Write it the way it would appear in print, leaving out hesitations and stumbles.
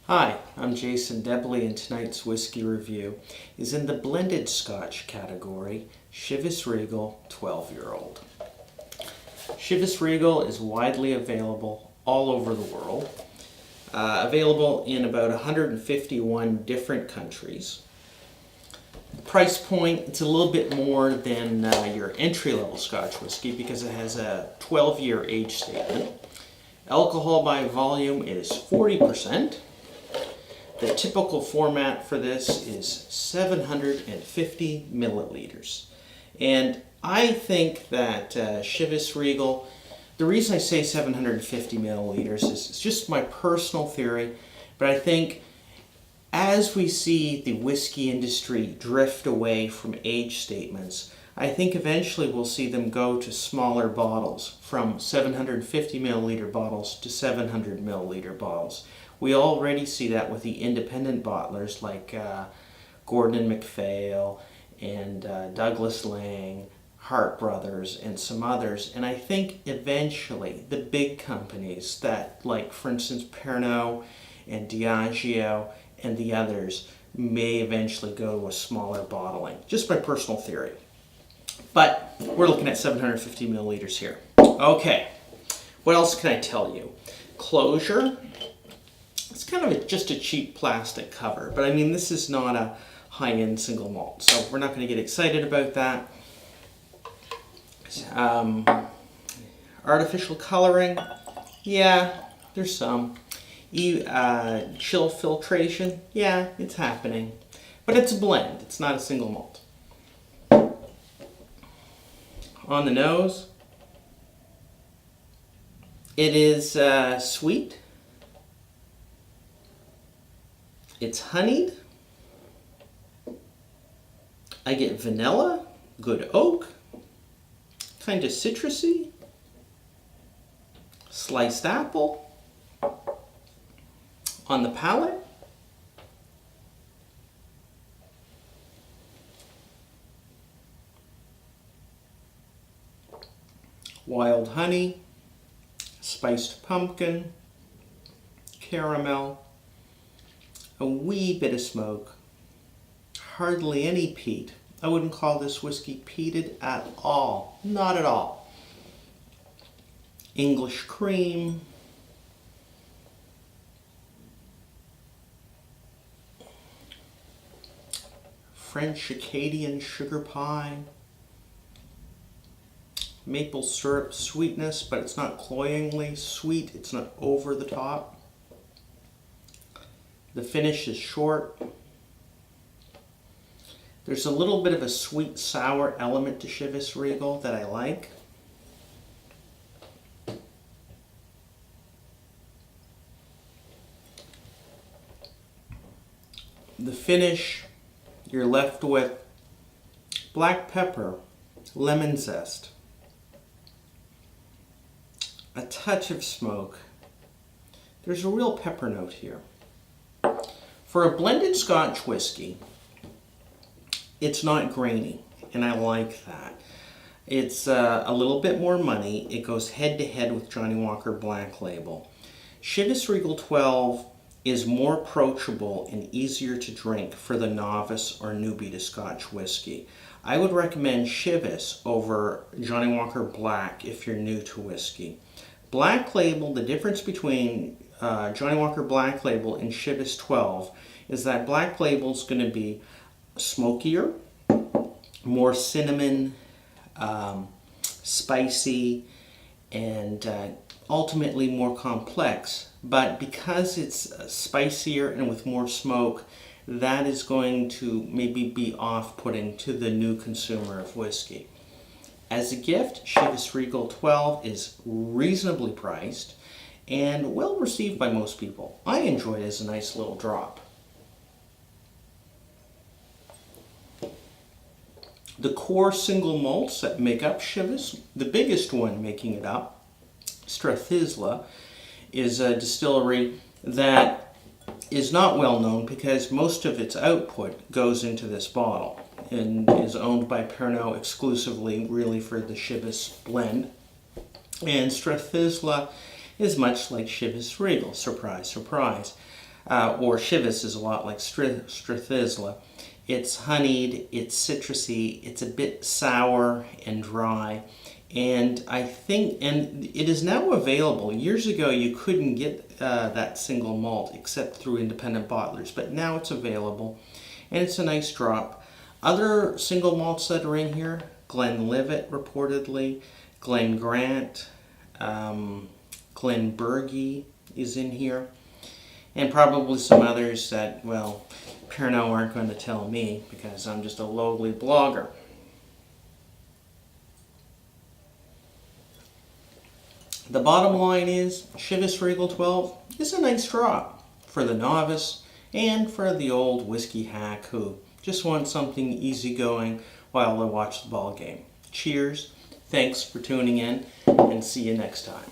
Hi, I'm Jason Debly, and tonight's whiskey review is in the blended Scotch category, Chivas Regal 12-year-old. Chivas Regal is widely available all over the world, available in about 151 different countries. The price point, it's a little bit more than your entry-level Scotch whiskey because it has a 12-year age statement. Alcohol by volume is 40%. The typical format for this is 750 milliliters. And I think that Chivas Regal, the reason I say 750 milliliters is it's just my personal theory, but I think as we see the whiskey industry drift away from age statements, I think eventually we'll see them go to smaller bottles, from 750 milliliter bottles to 700 milliliter bottles. We already see that with the independent bottlers like Gordon and MacPhail and Douglas Lang, Hart Brothers, and some others. And I think eventually the big companies that, like for instance Pernod and Diageo and the others, may eventually go to a smaller bottling. Just my personal theory. But we're looking at 750 milliliters here. Okay, what else can I tell you? Closure. It's kind of just a cheap plastic cover, but I mean, this is not a high-end single malt, so we're not going to get excited about that. Artificial coloring, yeah, there's some. Chill filtration, yeah, it's happening, but it's a blend, it's not a single malt. On the nose, it is sweet. It's honeyed. I get vanilla, good oak, kind of citrusy, sliced apple. On the palate, wild honey, spiced pumpkin, caramel, a wee bit of smoke, hardly any peat. I wouldn't call this whiskey peated at all, not at all. English cream, French Acadian sugar pie, maple syrup sweetness, but it's not cloyingly sweet, it's not over the top. The finish is short. There's a little bit of a sweet sour element to Chivas Regal that I like. The finish, you're left with black pepper, lemon zest, a touch of smoke. There's a real pepper note here. For a blended Scotch whiskey, it's not grainy, and I like that. It's a little bit more money. It goes head to head with Johnnie Walker Black Label. Chivas Regal 12 is more approachable and easier to drink for the novice or newbie to Scotch whiskey. I would recommend Chivas over Johnnie Walker Black if you're new to whiskey. Black Label, the difference between Johnnie Walker Black Label and Chivas 12 is that Black Label is going to be smokier, more cinnamon, spicy, and ultimately more complex. But because it's spicier and with more smoke, that is going to maybe be off-putting to the new consumer of whiskey. As a gift, Chivas Regal 12 is reasonably priced and well received by most people. I enjoy it as a nice little drop. The core single malts that make up Chivas, the biggest one making it up, Strathisla, is a distillery that is not well known because most of its output goes into this bottle and is owned by Pernod exclusively, really, for the Chivas blend. And Strathisla is much like Chivas Regal, surprise, surprise. or Chivas is a lot like Strathisla. It's honeyed, it's citrusy, it's a bit sour and dry. And I think, and it is now available. Years ago, you couldn't get that single malt except through independent bottlers, but now it's available, and it's a nice drop. Other single malts that are in here: Glenlivet, reportedly, Glen Grant, Glenburgie is in here, and probably some others that, well, Pernod aren't going to tell me because I'm just a lowly blogger. The bottom line is, Chivas Regal 12 is a nice drop for the novice and for the old whiskey hack who just wants something easygoing while they watch the ball game. Cheers, thanks for tuning in, and see you next time.